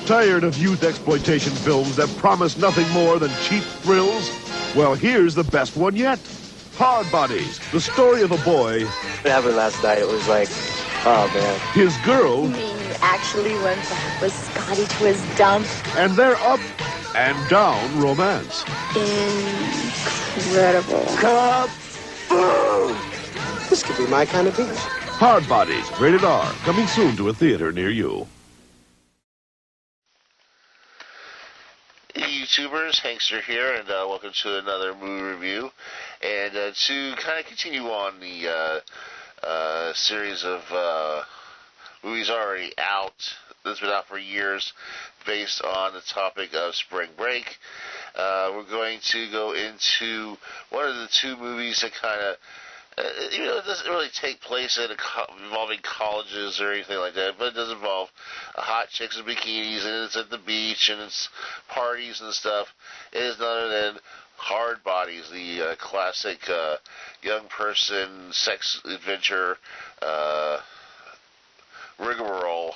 Tired of youth exploitation films that promise nothing more than cheap thrills? Well, here's the best one yet. Hardbodies, the story of a boy. What happened last night? It was like, oh, man. His girl. You mean you actually went back with Scotty to his dump? And their up and down romance. Incredible. Kaboom! This could be my kind of beach. Hardbodies, rated R, coming soon to a theater near you. Hey YouTubers, Hankster here, and welcome to another movie review. And to kind of continue on the series of movies already out, that's been out for years, based on the topic of spring break, we're going to go into one of the two movies that kind of, even though it doesn't really take place involving colleges or anything like that, but it does involve hot chicks in bikinis, and it's at the beach, and it's parties and stuff. It is none other than Hardbodies, the classic young person sex adventure rigmarole.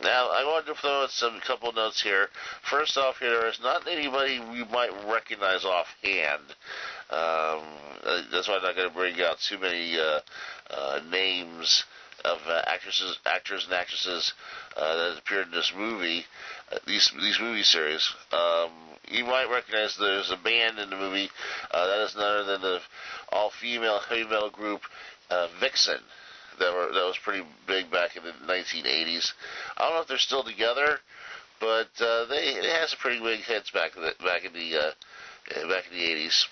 Now, I wanted to throw in a couple notes here. First off, here, there is not anybody you might recognize offhand. That's why I'm not going to bring out too many names of actors and actresses that appeared in this movie, these movie series. You might recognize there's a band in the movie that is none other than the all-female heavy metal group Vixen. That was pretty big back in the 1980s. I don't know if they're still together, but they had some pretty big hits back in the 80s.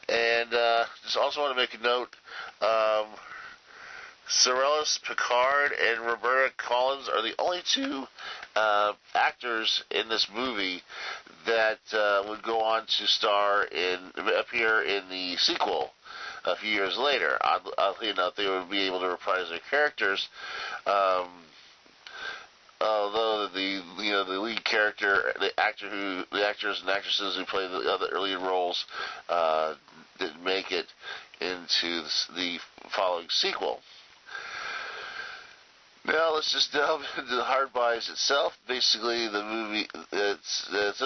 And just also want to make a note. Sorellis Picard and Roberta Collins are the only two actors in this movie that would go on to appear in the sequel a few years later. Oddly enough, they would be able to reprise their characters, although the lead character, the actors and actresses who played the other earlier roles didn't make it into the following sequel. Now let's just delve into the Hardbodies itself. Basically, the movie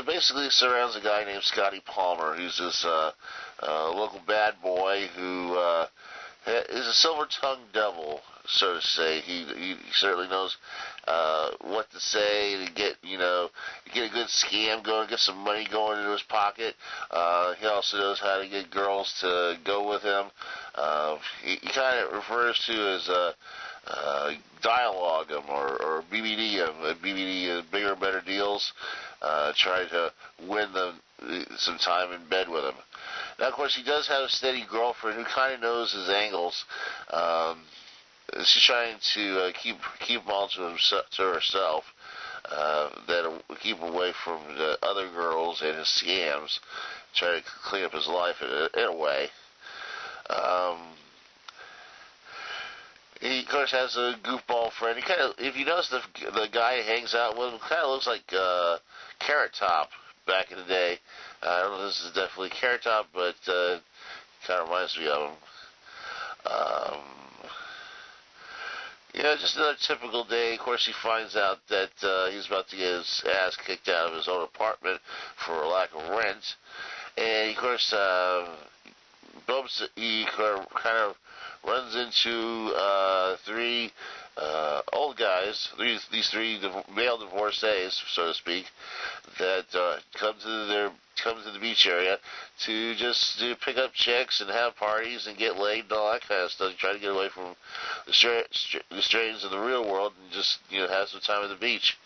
basically surrounds a guy named Scotty Palmer, who's this local bad boy who is a silver-tongued devil, so to say. He certainly knows what to say to get a good scam going, get some money going into his pocket. He also knows how to get girls to go with him. He kind of refers to as dialogue him or BBD him. BBD bigger, better deals. Try to win them some time in bed with him. Now, of course, he does have a steady girlfriend who kind of knows his angles. She's trying to keep him all to herself. That'll keep him away from the other girls and his scams. Try to clean up his life in a way. He, of course, has a goofball friend. He kind of, if you notice, the guy he hangs out with him kind of looks like Carrot Top back in the day. I don't know if this is definitely Carrot Top, but kind of reminds me of him. Just another typical day. Of course, he finds out that he's about to get his ass kicked out of his own apartment for a lack of rent. And, of course, he kind of runs into three old guys, these three male divorcees, so to speak, that come to the beach area to just pick up chicks and have parties and get laid and all that kind of stuff. Try to get away from the strains of the real world and just have some time at the beach.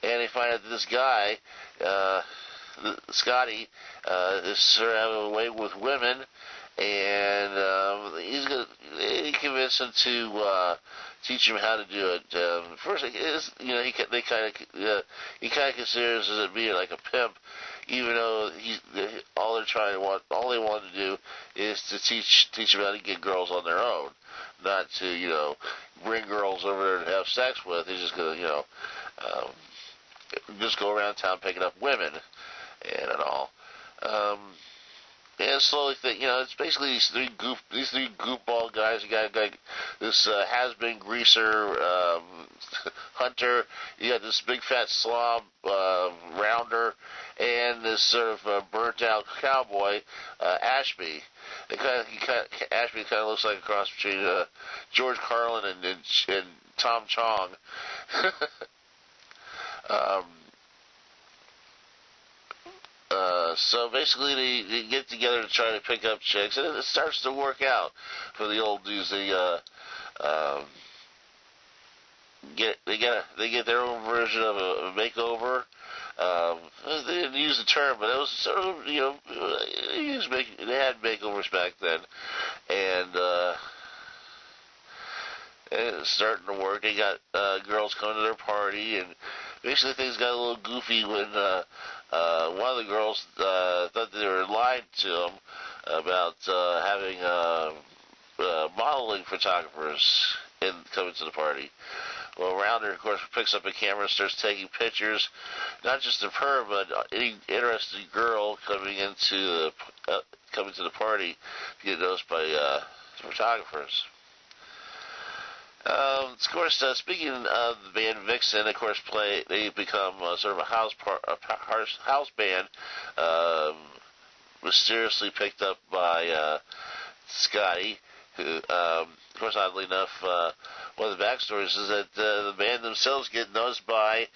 And they find out that this guy, Scotty, is surrounded away with women. And he convinced him to teach him how to do it. First, he kind of considers it being like a pimp, even though all they want to do is to teach him how to get girls on their own, not to bring girls over there to have sex with. He's just gonna just go around town picking up women and all. And slowly, it's basically these three goofball guys. You got a guy this has-been greaser Hunter. You got this big fat slob Rounder, and this sort of burnt-out cowboy Ashby. Ashby kind of looks like a cross between George Carlin and Tom Chong. So basically, they get together to try to pick up chicks, and it starts to work out for the old dudes. They get their own version of a makeover. They didn't use the term, but it was sort of, they had makeovers back then, and it's starting to work. They got girls coming to their party, and basically things got a little goofy when one of the girls thought they were lying to them about having modeling photographers coming to the party. Well, Rounder, of course, picks up a camera and starts taking pictures, not just of her, but any interested girl coming to the party to get noticed by photographers. Of course, speaking of the band Vixen, of course, they become sort of a house band, mysteriously picked up by Scotty, who, of course, oddly enough, one of the backstories is that the band themselves get noticed by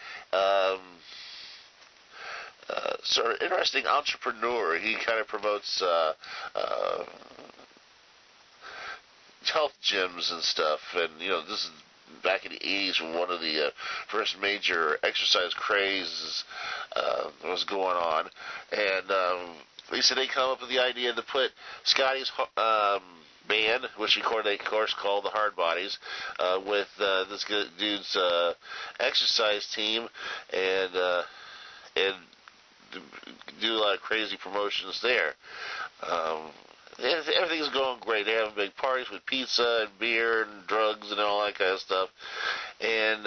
sort of interesting entrepreneur. He kind of promotes health gyms and stuff, and this is back in the 80s when one of the first major exercise crazes was going on, and they said they come up with the idea to put Scotty's band, which they of course called the Hardbodies, with this dude's exercise team, and do a lot of crazy promotions there. Everything's going great. They're having big parties with pizza and beer and drugs and all that kind of stuff. And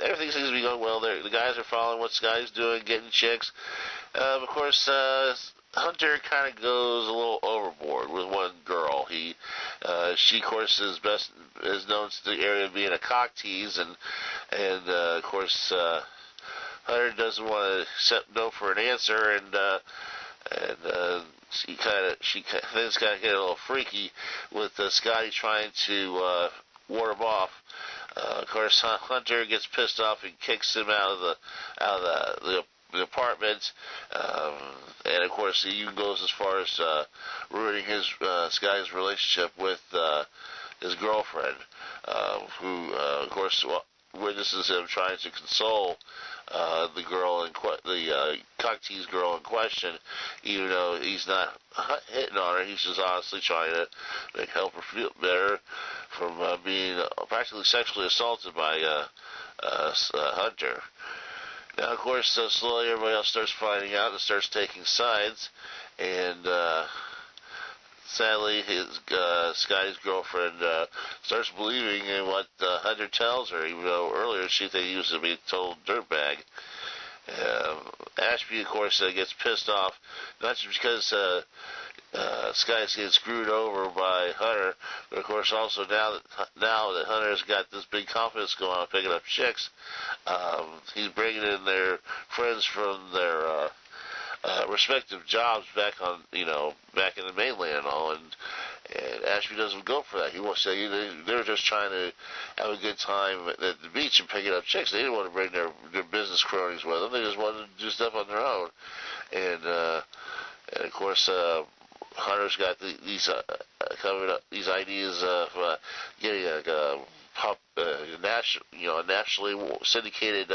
everything seems to be going well. The guys are following what Scotty's doing, getting chicks. Of course, Hunter kind of goes a little overboard with one girl. She, of course, is known to the area of being a cock tease, and of course, Hunter doesn't want to accept no for an answer, and things kind of get a little freaky with Scotty trying to ward him off. Of course, Hunter gets pissed off and kicks him out of the apartment, and of course, he even goes as far as ruining Scotty's relationship with his girlfriend, who, of course, witnesses him trying to console the cock tease girl in question, even though he's not hitting on her. He's just honestly trying to help her feel better from being practically sexually assaulted by Hunter. Now, of course, slowly everybody else starts finding out and starts taking sides, and sadly, Scotty's girlfriend starts believing in what Hunter tells her, even though earlier she thought he was to be a total dirtbag. Ashby, of course, gets pissed off, not just because Scotty's getting screwed over by Hunter, but of course also now that Hunter's got this big confidence going on picking up chicks, he's bringing in their friends from their respective jobs back in the mainland and all, and Ashby doesn't go for that. He wants to say they're just trying to have a good time at the beach and picking up chicks. They didn't want to bring their business cronies with them. They just wanted to do stuff on their own. And of course, Hunter's got these coming up these ideas of getting a nationally syndicated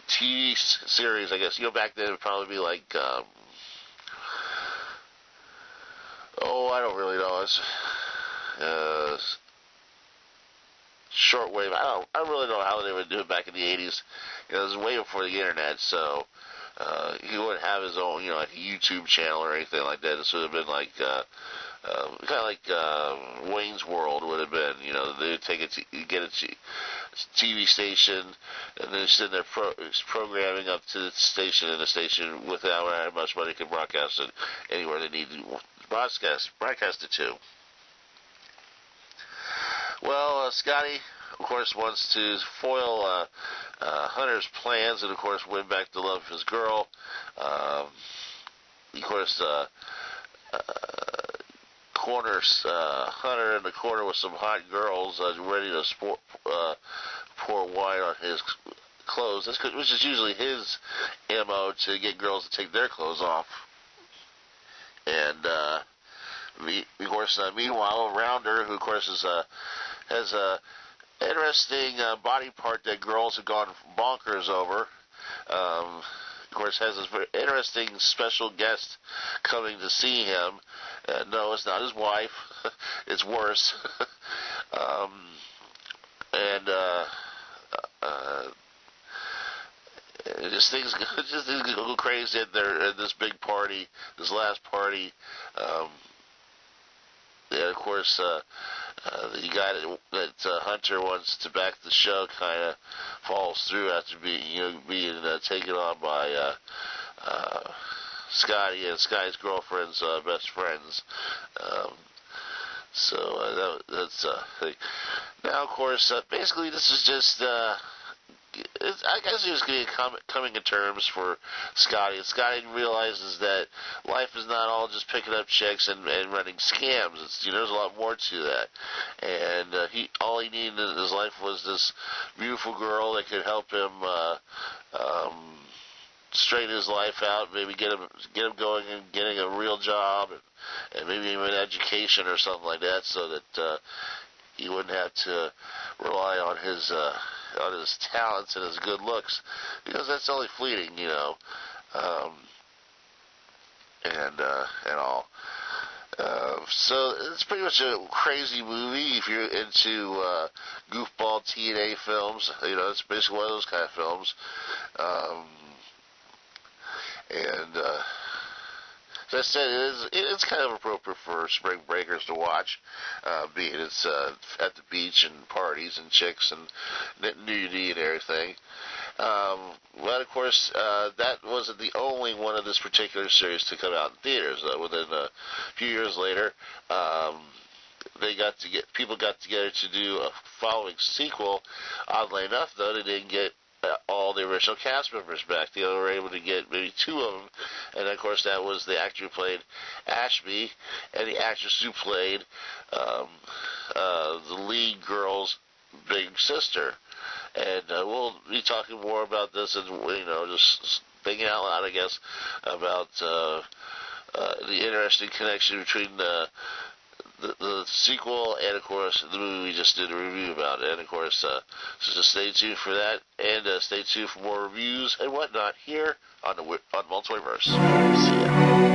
TV series, I guess. Back then it would probably be like, I don't really know. It's shortwave. I don't really know how they would do it back in the 80s. It was way before the internet, so he wouldn't have his own, like a YouTube channel or anything like that. This would have been like kind of like Wayne's World would have been. They would get a TV station, and then send their programming up to the station, and the station, without how much money, can broadcast it anywhere they need to broadcast it to. Well, Scotty, of course, wants to foil Hunter's plans and, of course, win back the love of his girl. Of course, corners Hunter in the corner with some hot girls ready to pour wine on his clothes, which is usually his MO, to get girls to take their clothes off. And of course, meanwhile, Rounder, who of course has a interesting body part that girls have gone bonkers over. Of course, has this very interesting special guest coming to see him. No, it's not his wife. It's worse. Just things go crazy at this big party, this last party. And of course, the guy that Hunter wants to back the show kind of falls through after being taken on by Scotty and Scotty's girlfriend's best friends. That's now, of course, basically this is just. I guess he was coming to terms for Scotty. And Scotty realizes that life is not all just picking up chicks and running scams. There's a lot more to that. And all he needed in his life was this beautiful girl that could help him straighten his life out, maybe get him going and getting a real job, and maybe even an education or something like that, so that he wouldn't have to rely on his talents and his good looks, because that's only fleeting, and all. So it's pretty much a crazy movie if you're into goofball TNA films. It's basically one of those kind of films. As I said, it's kind of appropriate for spring breakers to watch, being it's at the beach and parties and chicks and nudity and everything. But of course, that wasn't the only one of this particular series to come out in theaters. Within a few years later, people got together to do a following sequel. Oddly enough, though, they didn't get all the original cast members back. They were able to get maybe 2 of them, and of course that was the actor who played Ashby and the actress who played the lead girl's big sister. And we'll be talking more about this, and just thinking out loud, I guess, about the interesting connection between the sequel and, of course, the movie we just did a review about. And, of course, so just stay tuned for that, and stay tuned for more reviews and whatnot here on Multiverse. See ya.